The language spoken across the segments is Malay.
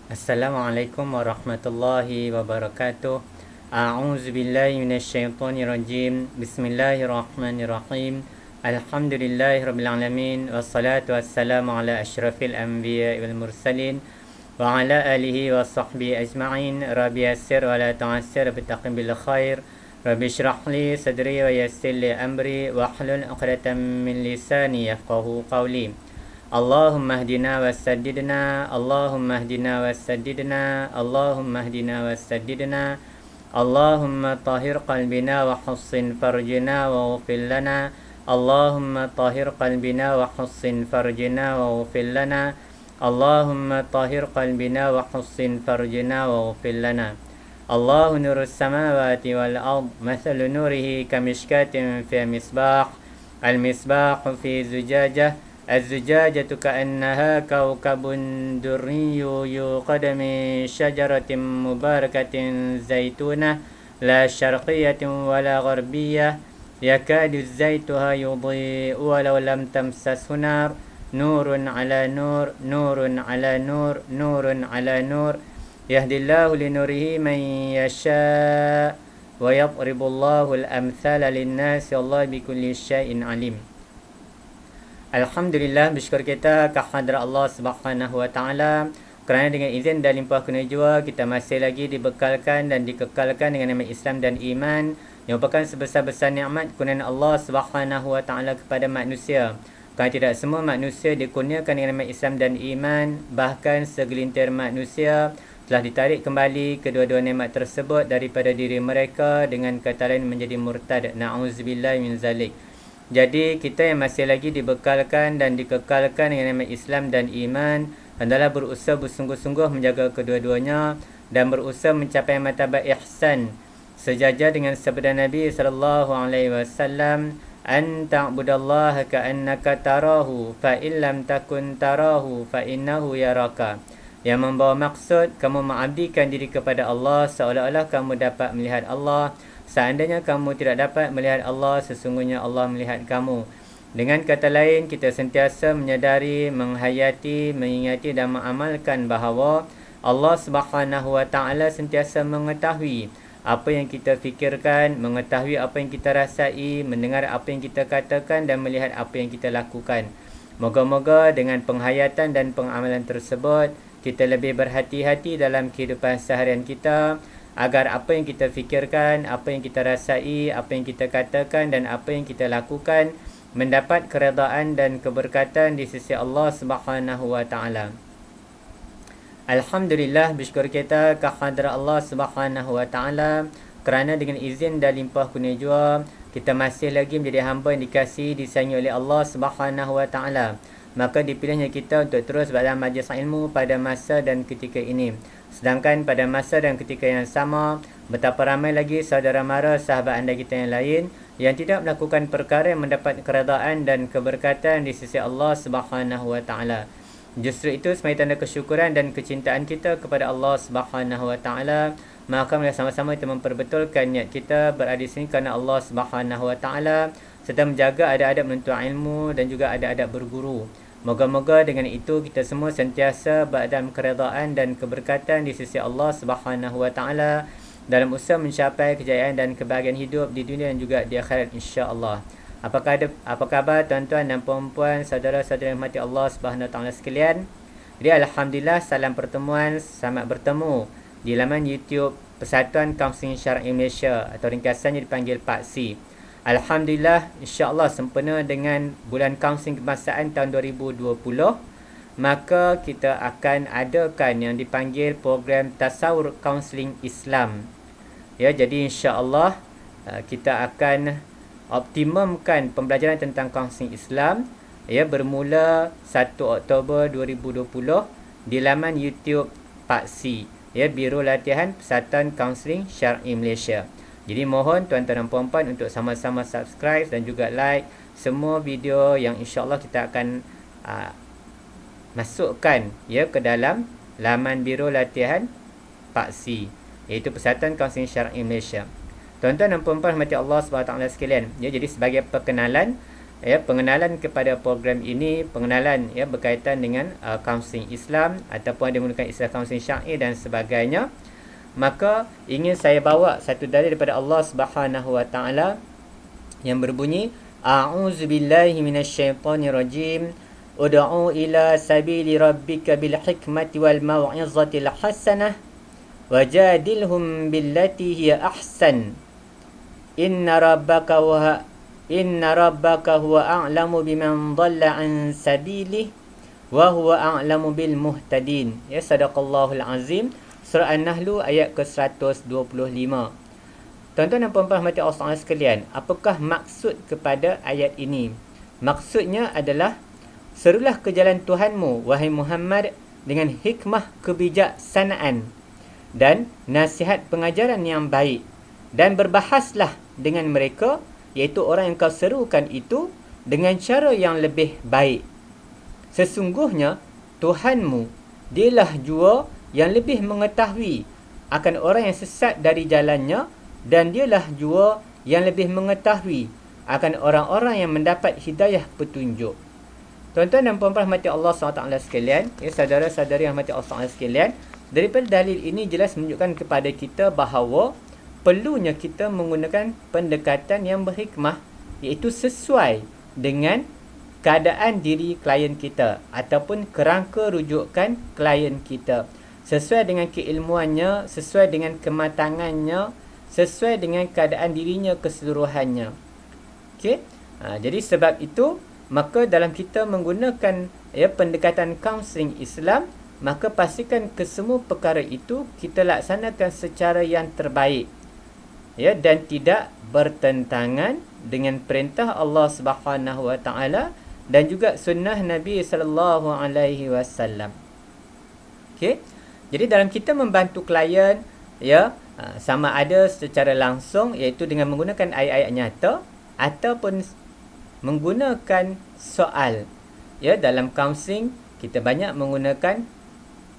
Assalamualaikum warahmatullahi wabarakatuh. A'udzu billahi minasyaitonir rajim. Bismillahirrahmanirrahim. Alhamdulillahirabbil alamin wassalatu wassalamu ala asyrafil anbiya'i wal mursalin wa ala alihi wa sahbihi ajma'in. Rabbi yassir wa la tu'assir bittaqin bil khair. Rabbi shrah li sadri wa yassir li amri wa hlul 'uqdatam min lisani yafqahu qawli. Allahumma hdina wassaddidna, Allahumma hdina wassaddidna, Allahumma hdina wassaddidna, Allahumma tahhir qalbina wa hussin farjina wa ghfir lana, Allahumma tahhir qalbina wa hussin farjina wa ghfir lana, Allahumma tahhir qalbina wa hussin farjina wa ghfir lana. Allahu nurus samawati wal ard, mathalu nurihi kamishkatin fi misbah, al-misbahu fi zujajah, الزجاجة كأنها كوكب دري يوقد من شجرة مباركة زيتونة لا شرقية ولا غربية يكاد زيتها يضيء ولو لم تمسسه نار نور على نور نور على نور نور على نور يهدي الله لنوره من يشاء ويضرب الله الأمثال للناس والله بكل شيء عليم. Alhamdulillah, bersyukur kita ke hadrat Allah Subhanahu Wa Taala kerana dengan izin dan limpah kurnia jua kita masih lagi dibekalkan dan dikekalkan dengan nikmat Islam dan iman yang merupakan sebesar-besar nikmat kurniaan Allah Subhanahu Wa Taala kepada manusia. Kerana tidak semua manusia dikurniakan dengan nikmat Islam dan iman, bahkan segelintir manusia telah ditarik kembali kedua-dua nikmat tersebut daripada diri mereka dengan kata lain menjadi murtad. Na'udzubillahi min zalik. Jadi kita yang masih lagi dibekalkan dan dikekalkan dengan nikmat Islam dan iman adalah berusaha bersungguh-sungguh menjaga kedua-duanya dan berusaha mencapai martabat ihsan sejajar dengan sabda Nabi sallallahu alaihi wasallam, an ta'budallaha ka'annaka tarahu fa illam takun tarahu fa innahu yaraka, yang membawa maksud kamu mengabdikan diri kepada Allah seolah-olah kamu dapat melihat Allah. Seandainya kamu tidak dapat melihat Allah, sesungguhnya Allah melihat kamu. Dengan kata lain, kita sentiasa menyadari, menghayati, mengingati dan mengamalkan bahawa Allah Subhanahu Wa Taala sentiasa mengetahui apa yang kita fikirkan, mengetahui apa yang kita rasai, mendengar apa yang kita katakan dan melihat apa yang kita lakukan. Moga-moga dengan penghayatan dan pengamalan tersebut, kita lebih berhati-hati dalam kehidupan seharian kita, agar apa yang kita fikirkan, apa yang kita rasai, apa yang kita katakan dan apa yang kita lakukan mendapat keredaan dan keberkatan di sisi Allah Subhanahu Wa Taala. Alhamdulillah, bersyukur kita ke hadrat Allah Subhanahu Wa Taala kerana dengan izin dan limpah kurnia jua kita masih lagi menjadi hamba yang dikasihi disayangi oleh Allah Subhanahu Wa Taala. Maka dipilihnya kita untuk terus berada majlis ilmu pada masa dan ketika ini. Sedangkan pada masa dan ketika yang sama, betapa ramai lagi saudara mara sahabat anda kita yang lain yang tidak melakukan perkara yang mendapat keredaan dan keberkatan di sisi Allah Subhanahu Wa Taala. Justru itu sebagai tanda kesyukuran dan kecintaan kita kepada Allah Subhanahu Wa Taala, maka mari sama-sama kita memperbetulkan niat kita berada di sini kerana Allah Subhanahu Wa Taala serta menjaga adab-adab menuntut ilmu dan juga adab-adab berguru. Moga-moga dengan itu kita semua sentiasa berada dalam keredaan dan keberkatan di sisi Allah Subhanahu Wa Taala dalam usaha mencapai kejayaan dan kebahagiaan hidup di dunia dan juga di akhirat insya-Allah. Apa khabar tuan-tuan dan puan-puan, saudara-saudara yang mati Allah Subhanahu Wa Taala sekalian? Jadi alhamdulillah, salam pertemuan, selamat bertemu di laman YouTube Persatuan Kaunseling Syar'i Malaysia atau ringkasannya dipanggil PAKSI. Alhamdulillah, insya-Allah sempena dengan bulan kaunseling kebangsaan tahun 2020, maka kita akan adakan yang dipanggil program Tasawur Kaunseling Islam. Ya, jadi insya-Allah kita akan optimumkan pembelajaran tentang kaunseling Islam ya bermula 1 Oktober 2020 di laman YouTube PAKSI, ya, Biro Latihan Persatuan Kaunseling Syar'i Malaysia. Jadi mohon tuan-tuan dan puan-puan untuk sama-sama subscribe dan juga like semua video yang insya-Allah kita akan masukkan ya ke dalam laman Biro Latihan PAKSI, iaitu Persatuan Kaunseling Syar'i Malaysia. Tuan-tuan dan puan-puan rahmati Allah SWT sekalian, ya, jadi sebagai perkenalan, ya, pengenalan kepada program ini, pengenalan ya berkaitan dengan kaunseling Islam ataupun ada menggunakan istilah kaunseling syar'i dan sebagainya, maka ingin saya bawa satu dalil daripada Allah Subhanahu wa taala yang berbunyi, a'udzubillahi minasyaitonirrajim, ud'u ila sabili rabbika bil hikmati wal mau'izatil hasanah wajadilhum billati hiya ahsan inna rabbaka huwa a'lamu biman dhalla an sabilihi wa huwa a'lamu bil muhtadin. Ya, sadaqallahul azim. Surah An-Nahl ayat ke-125. Tuan-tuan dan puan-puan rahmati Allah sekalian, apakah maksud kepada ayat ini? Maksudnya adalah, serulah ke jalan Tuhanmu wahai Muhammad dengan hikmah kebijaksanaan dan nasihat pengajaran yang baik, dan berbahaslah dengan mereka, iaitu orang yang kau serukan itu, dengan cara yang lebih baik. Sesungguhnya Tuhanmu, dialah jua yang lebih mengetahui akan orang yang sesat dari jalannya, dan dialah jua yang lebih mengetahui akan orang-orang yang mendapat hidayah petunjuk. Tuan-tuan dan puan-puan rahmati Allah SWT sekalian, ya, saudara-saudari yang rahmati Allah SWT sekalian, daripada dalil ini jelas menunjukkan kepada kita bahawa perlunya kita menggunakan pendekatan yang berhikmah, iaitu sesuai dengan keadaan diri klien kita ataupun kerangka rujukan klien kita, sesuai dengan keilmuannya, sesuai dengan kematangannya, sesuai dengan keadaan dirinya keseluruhannya. Okey, jadi sebab itu, maka dalam kita menggunakan ya pendekatan kaunseling Islam, maka pastikan kesemua perkara itu kita laksanakan secara yang terbaik, ya, dan tidak bertentangan dengan perintah Allah Subhanahu wa taala dan juga sunnah Nabi sallallahu alaihi wasallam. Okey. Jadi dalam kita membantu klien, ya, sama ada secara langsung iaitu dengan menggunakan ayat-ayat nyata ataupun menggunakan soal. Ya, dalam kaunseling kita banyak menggunakan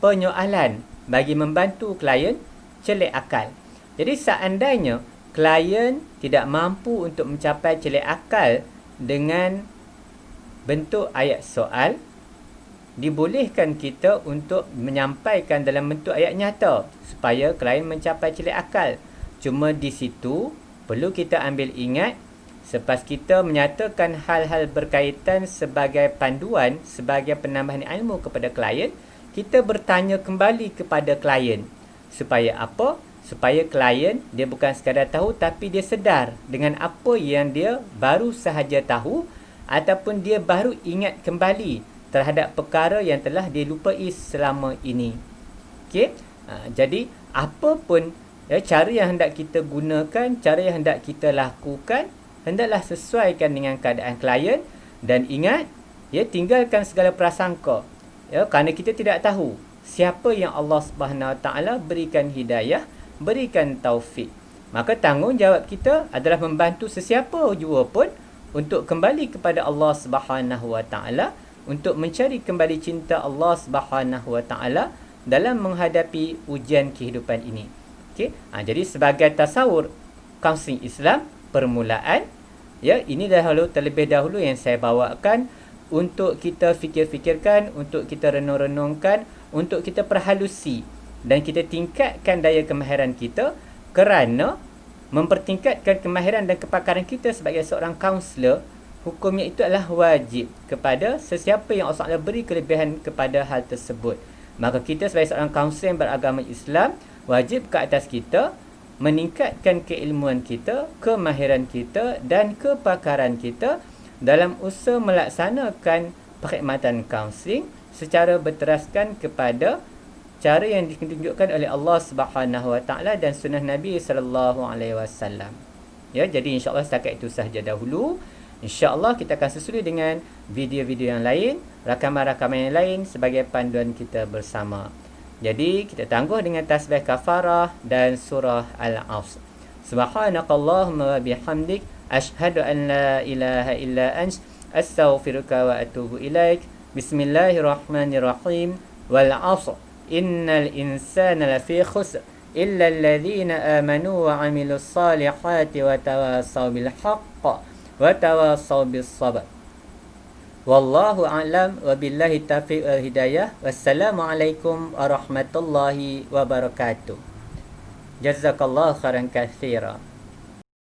penyoalan bagi membantu klien celik akal. Jadi seandainya klien tidak mampu untuk mencapai celik akal dengan bentuk ayat soal, dibolehkan kita untuk menyampaikan dalam bentuk ayat nyata supaya klien mencapai celik akal. Cuma di situ perlu kita ambil ingat, selepas kita menyatakan hal-hal berkaitan sebagai panduan, sebagai penambahan ilmu kepada klien, kita bertanya kembali kepada klien. Supaya apa? Supaya klien dia bukan sekadar tahu, tapi dia sedar dengan apa yang dia baru sahaja tahu, ataupun dia baru ingat kembali terhadap perkara yang telah dia lupai selama ini. Okey? Jadi apa pun ya, cara yang hendak kita gunakan, cara yang hendak kita lakukan, hendaklah sesuaikan dengan keadaan klien. Dan ingat, ya, tinggalkan segala prasangka, ya, kerana kita tidak tahu siapa yang Allah Subhanahu Wa Taala berikan hidayah, berikan taufik. Maka tanggungjawab kita adalah membantu sesiapa jua pun untuk kembali kepada Allah Subhanahu Wa Taala, untuk mencari kembali cinta Allah Subhanahu Wa Taala dalam menghadapi ujian kehidupan ini. Okey, jadi sebagai tasawur kaunseling Islam permulaan, ya, ini terlebih dahulu yang saya bawakan untuk kita fikir-fikirkan, untuk kita renung-renungkan, untuk kita perhalusi dan kita tingkatkan daya kemahiran kita, kerana mempertingkatkan kemahiran dan kepakaran kita sebagai seorang kaunselor, hukumnya itu adalah wajib kepada sesiapa yang Allah beri kelebihan kepada hal tersebut. Maka kita sebagai seorang kaunselor yang beragama Islam, wajib ke atas kita meningkatkan keilmuan kita, kemahiran kita dan kepakaran kita dalam usaha melaksanakan perkhidmatan kaunseling secara berteraskan kepada cara yang ditunjukkan oleh Allah Subhanahu Wa Taala dan sunnah Nabi sallallahu alaihi wasallam. Ya, jadi insya-Allah setakat itu sahaja dahulu. InsyaAllah kita akan susuli dengan video-video yang lain, rakaman-rakaman yang lain sebagai panduan kita bersama. Jadi kita tangguh dengan tasbih kafarah dan surah Al-Asr. Subhanakallahumma wa bihamdik, ashhadu an la ilaha illa ant, astaghfiruka wa atubu ilaik. Bismillahirrahmanirrahim. Wal 'asr, innal insana lafi khusr illa alladhina amanu wa 'amilus salihati wa tawasaw bil haqq wa tawasaw bis sabr. Wallahu a'lam wa billahi taufiq wal hidayah. Wassalamualaikum warahmatullahi wabarakatuh. Jazakallahu khairan katsira.